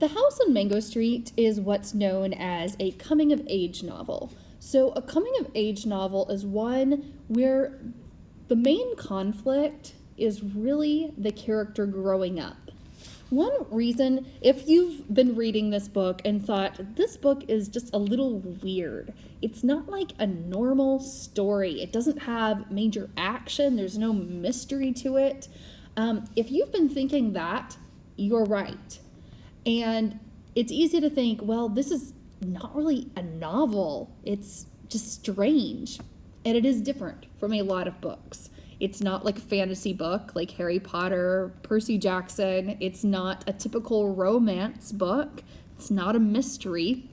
The House on Mango Street is what's known as a coming-of-age novel. So a coming-of-age novel is one where the main conflict is really the character growing up. One reason, if you've been reading this book and thought, this book is just a little weird, it's not like a normal story. It doesn't have major action. There's no mystery to it. If you've been thinking that, you're right. And it's easy to think, well, this is not really a novel. It's just strange. And it is different from a lot of books. It's not like a fantasy book like Harry Potter, Percy Jackson. It's not a typical romance book. It's not a mystery.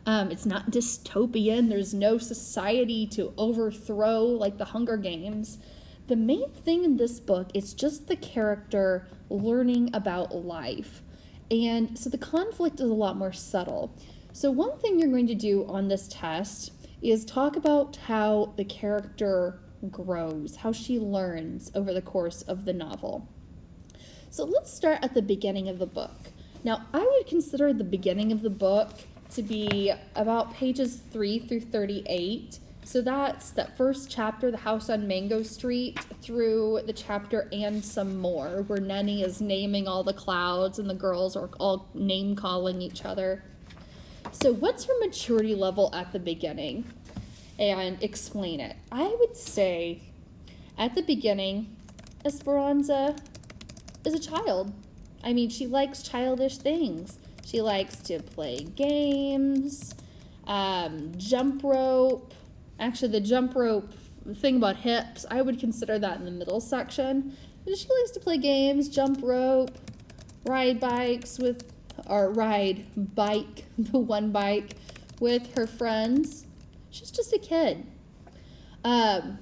It's not dystopian. There's no society to overthrow like the Hunger Games. The main thing in this book is just the character learning about life. And so the conflict is a lot more subtle. So one thing you're going to do on this test is talk about how the character grows, how she learns over the course of the novel. So let's start at the beginning of the book. Now, I would consider the beginning of the book to be about pages 3 through 38. So that's that first chapter, The House on Mango Street, through the chapter And Some More, where Nenny is naming all the clouds and the girls are all name-calling each other. So what's her maturity level at the beginning? And explain it. I would say at the beginning, Esperanza is a child. I mean, she likes childish things. She likes to play games, jump rope. Actually, the jump rope thing about hips, I would consider that in the middle section. She likes to play games, jump rope, ride bike, the one bike with her friends. She's just a kid. And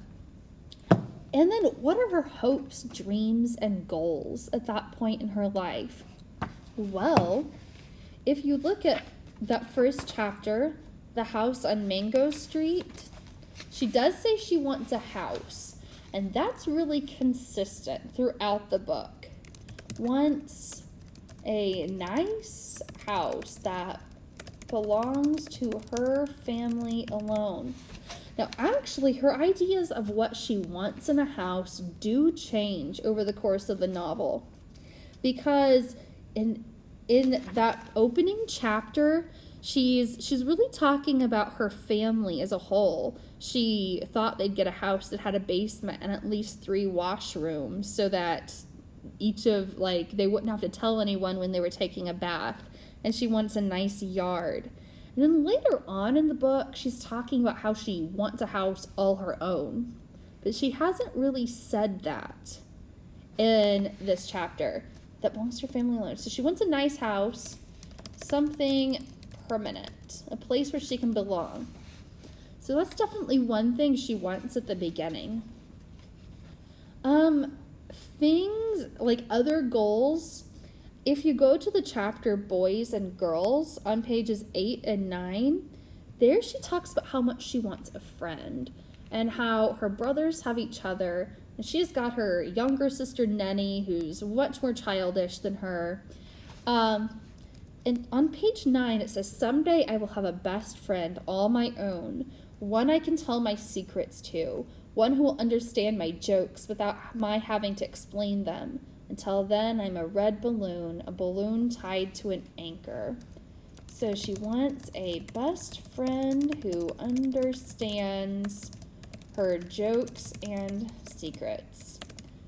then what are her hopes, dreams, and goals at that point in her life? Well, if you look at that first chapter, The House on Mango Street, she does say she wants a house, and that's really consistent throughout the book. Wants a nice house that belongs to her family alone. Now, actually, her ideas of what she wants in a house do change over the course of the novel, because in that opening chapter, she's really talking about her family as a whole. She thought they'd get a house that had a basement and at least 3 washrooms so that they wouldn't have to tell anyone when they were taking a bath. And she wants a nice yard. And then later on in the book, she's talking about how she wants a house all her own. But she hasn't really said that in this chapter, that belongs to her family alone. So she wants a nice house, something permanent, a place where she can belong. So that's definitely one thing she wants at the beginning. Things like other goals, if you go to the chapter Boys and Girls on pages 8 and 9, there she talks about how much she wants a friend and how her brothers have each other, and she's got her younger sister Nenny, who's much more childish than her. And on page 9 it says, someday I will have a best friend all my own, one I can tell my secrets to, one who will understand my jokes without my having to explain them. Until then, I'm a red balloon, a balloon tied to an anchor. So she wants a best friend who understands her jokes and secrets.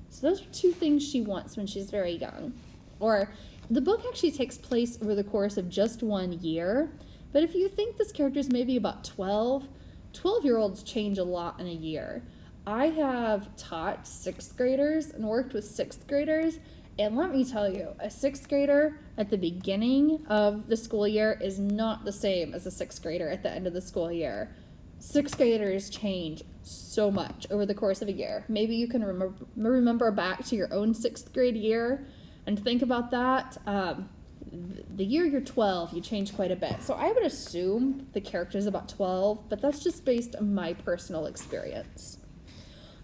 So those are 2 things she wants when she's very young. Or the book actually takes place over the course of just 1 year. But if you think this character is maybe about 12-year-olds change a lot in a year. I have taught 6th graders and worked with 6th graders, and let me tell you, a 6th grader at the beginning of the school year is not the same as a 6th grader at the end of the school year. 6th graders change so much over the course of a year. Maybe you can remember back to your own 6th grade year and think about that. The year you're 12, you change quite a bit. So I would assume the character is about 12, but that's just based on my personal experience.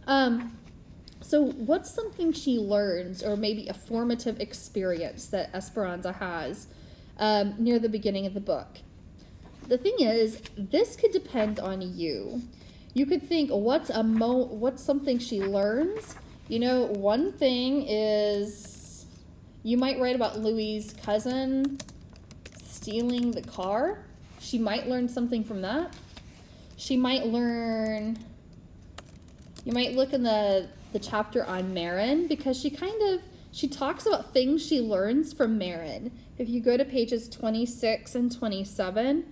So what's something she learns, or maybe a formative experience that Esperanza has near the beginning of the book. The thing is, this could depend on you. You could think, what's something she learns? You know, one thing is, you might write about Louis' cousin stealing the car. She might learn something from that. She might learn, you might look in the chapter on Marin, because she talks about things she learns from Marin. If you go to pages 26 and 27,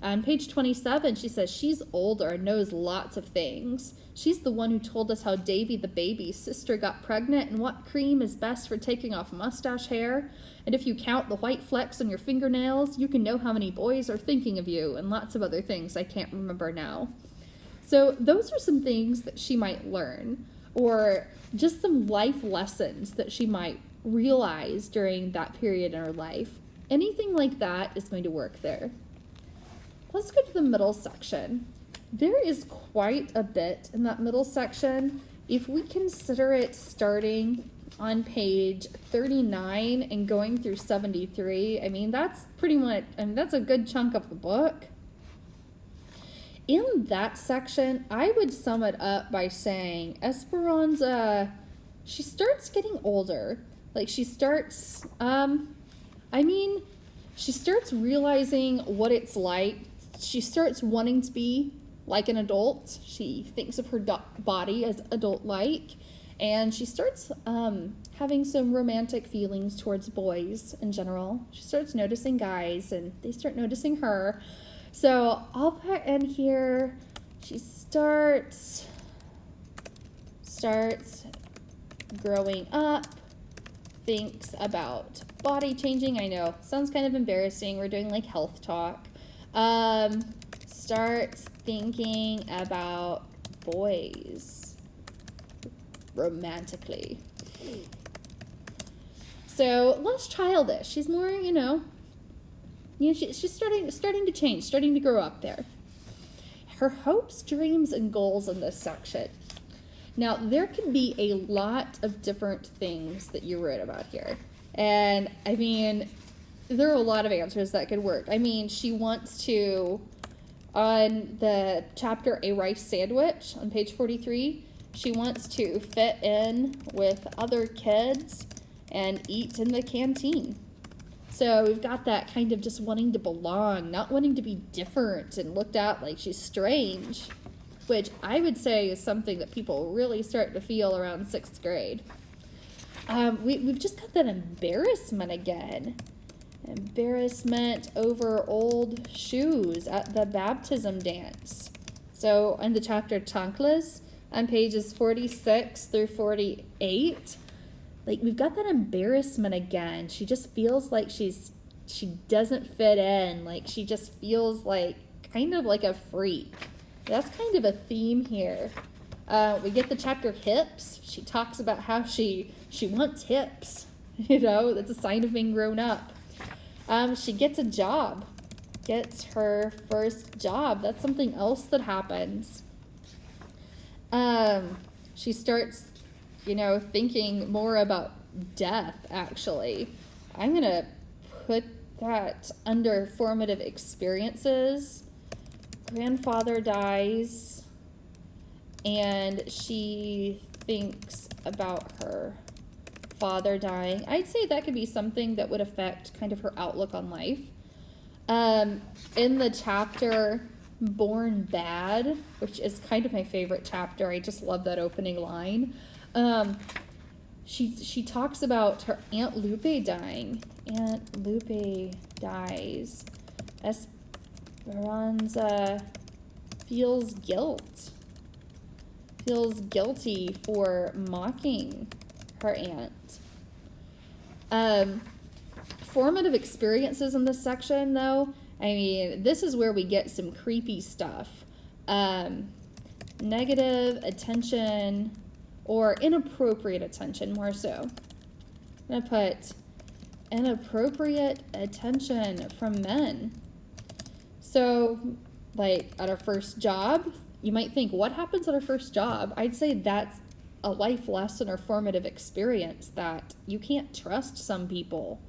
on page 27, she says she's older and knows lots of things. She's the one who told us how Davy the baby's sister got pregnant and what cream is best for taking off mustache hair. And if you count the white flecks on your fingernails, you can know how many boys are thinking of you, and lots of other things I can't remember now. So those are some things that she might learn, or just some life lessons that she might realize during that period in her life. Anything like that is going to work there. Let's go to the middle section. There is quite a bit in that middle section. If we consider it starting on page 39 and going through 73, I mean, that's pretty much, that's a good chunk of the book. In that section, I would sum it up by saying Esperanza, she starts getting older. Like, she starts, she starts realizing what it's like. She starts wanting to be like an adult. She thinks of her body as adult-like, and she starts having some romantic feelings towards boys in general. She starts noticing guys, and they start noticing her. So I'll put in here, she starts growing up, thinks about body changing. I know, sounds kind of embarrassing. We're doing like health talk. Starts thinking about boys romantically. So less childish. She's more, she's starting to change, starting to grow up there. Her hopes, dreams, and goals in this section. Now, there can be a lot of different things that you wrote about here. And, I mean, there are a lot of answers that could work. I mean, she wants to, on the chapter A Rice Sandwich, on page 43, she wants to fit in with other kids and eat in the canteen. So we've got that kind of just wanting to belong, not wanting to be different and looked at like she's strange, which I would say is something that people really start to feel around 6th grade. We've just got that embarrassment again. Embarrassment over old shoes at the baptism dance. So in the chapter Chanclas, on pages 46 through 48, like, we've got that embarrassment again. She just feels like she doesn't fit in. Like, she just feels like kind of like a freak. That's kind of a theme here. We get the chapter hips. She talks about how she wants hips. That's a sign of being grown up. She gets a job. Gets her first job. That's something else that happens. She starts, thinking more about death, actually. I'm going to put that under formative experiences. Grandfather dies, and she thinks about her father dying. I'd say that could be something that would affect kind of her outlook on life. In the chapter Born Bad, which is kind of my favorite chapter, I just love that opening line. She talks about her Aunt Lupe dying. Aunt Lupe dies. Esperanza feels guilty for mocking her aunt. Formative experiences in this section, though, I mean, this is where we get some creepy stuff. Negative attention or inappropriate attention, more so. I'm going to put inappropriate attention from men. So, like, at our first job, you might think, what happens at our first job? I'd say that's a life lesson or formative experience that you can't trust some people.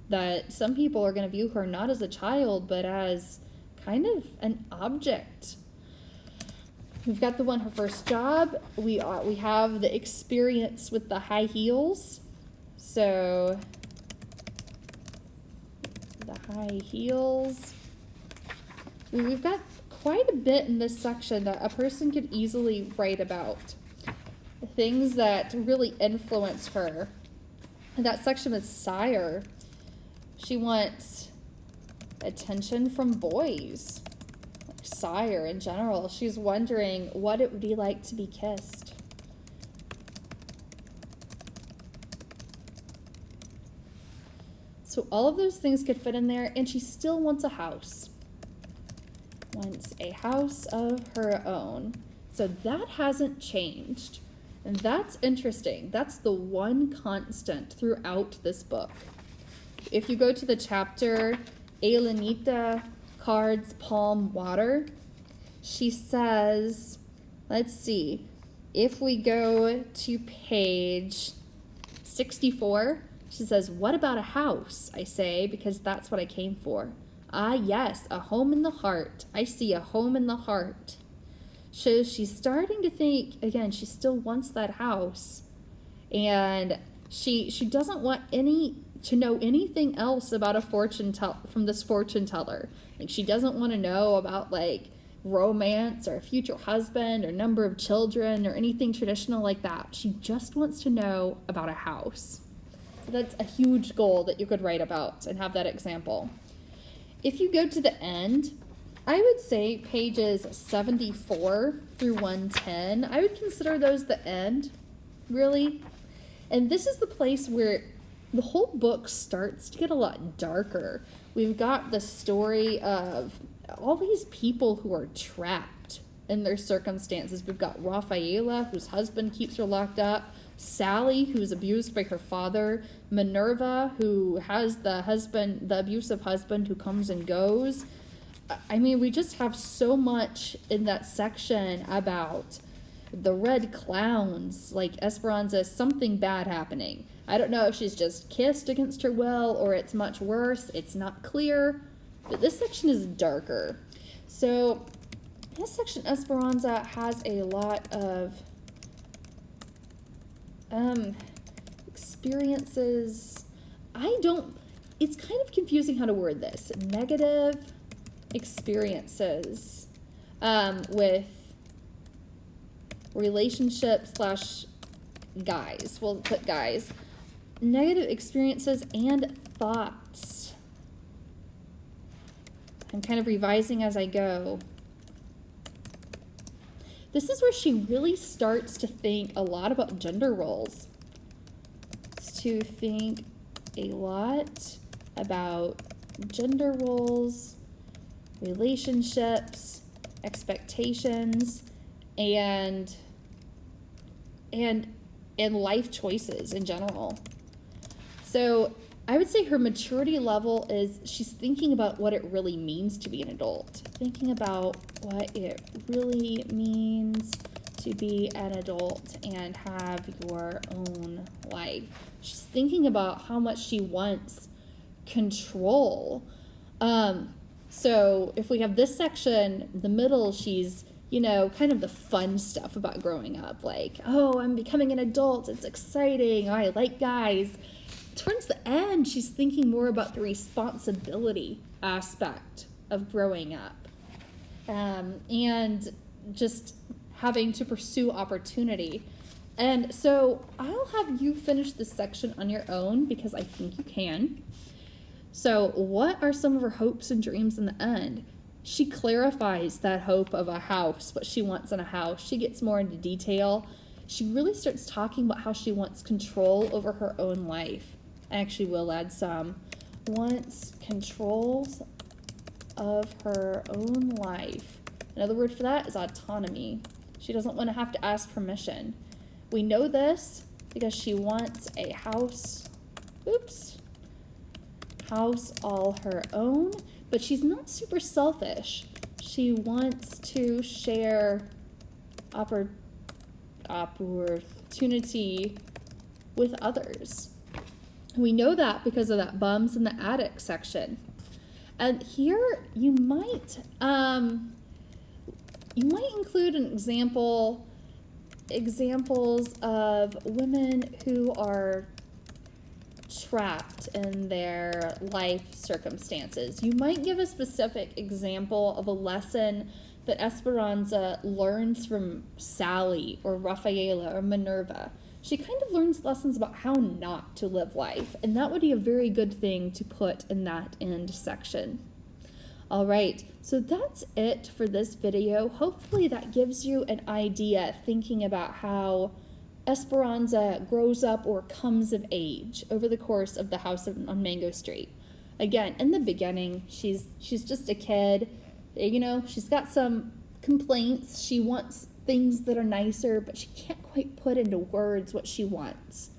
that some people are going to view her not as a child, but as kind of an object. We've got the one, her first job. We have the experience with the high heels. So the high heels. We've got quite a bit in this section that a person could easily write about. Things that really influence her. And that section is sire. She wants attention from boys. Like sire in general. She's wondering what it would be like to be kissed. So all of those things could fit in there, and she still wants a house. Wants a house of her own. So that hasn't changed. And that's interesting. That's the one constant throughout this book. If you go to the chapter, Elenita Cards Palm Water, she says, let's see, if we go to page 64, she says, what about a house? I say, because that's what I came for. Ah, yes, a home in the heart. I see a home in the heart. So she's starting to think, again, she still wants that house. And she doesn't want to know anything else about a from this fortune teller. Like, she doesn't want to know about, like, romance or a future husband or number of children or anything traditional like that. She just wants to know about a house. So that's a huge goal that you could write about and have that example. If you go to the end, I would say pages 74 through 110, I would consider those the end, really. And this is the place where the whole book starts to get a lot darker. We've got the story of all these people who are trapped in their circumstances. We've got Rafaela, whose husband keeps her locked up, Sally, who's abused by her father, Minerva, who has the abusive husband who comes and goes. I mean, we just have so much in that section about the red clowns, like Esperanza, something bad happening. I don't know if she's just kissed against her will or it's much worse. It's not clear, but this section is darker. So this section, Esperanza, has a lot of experiences. It's kind of confusing how to word this. Negative experiences with relationships / guys. We'll put guys. Negative experiences and thoughts. I'm kind of revising as I go. This is where she really starts to think a lot about gender roles. To think a lot about gender roles, relationships, expectations, and life choices in general. So I would say her maturity level is she's thinking about what it really means to be an adult, thinking about what it really means to be an adult and have your own life. She's thinking about how much she wants control. So if we have this section, the middle, she's, kind of the fun stuff about growing up. Like, oh, I'm becoming an adult. It's exciting. Oh, I like guys. Towards the end, she's thinking more about the responsibility aspect of growing up. And just having to pursue opportunity. And so I'll have you finish this section on your own because I think you can. So what are some of her hopes and dreams in the end? She clarifies that hope of a house, what she wants in a house. She gets more into detail. She really starts talking about how she wants control over her own life. I actually will add some. Wants control of her own life. Another word for that is autonomy. She doesn't want to have to ask permission. We know this because she wants a house. House all her own, but she's not super selfish. She wants to share opportunity with others. We know that because of that bums in the attic section. And here you might include an examples of women who are trapped in their life circumstances. You might give a specific example of a lesson that Esperanza learns from Sally or Rafaela or Minerva. She kind of learns lessons about how not to live life, and that would be a very good thing to put in that end section. All right, so that's it for this video. Hopefully that gives you an idea thinking about how Esperanza grows up or comes of age over the course of the house on Mango Street. Again, in the beginning, she's just a kid. You know, she's got some complaints. She wants things that are nicer, but she can't quite put into words what she wants.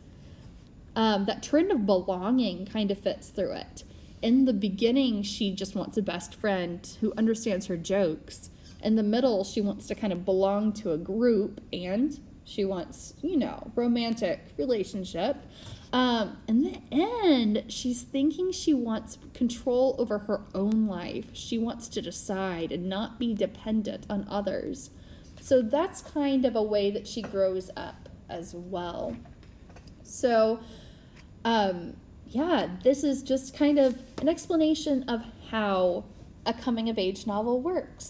That trend of belonging kind of fits through it. In the beginning, she just wants a best friend who understands her jokes. In the middle, she wants to kind of belong to a group, and she wants, you know, romantic relationship. In the end, she's thinking she wants control over her own life. She wants to decide and not be dependent on others. So that's kind of a way that she grows up as well. So, yeah, this is just kind of an explanation of how a coming-of-age novel works.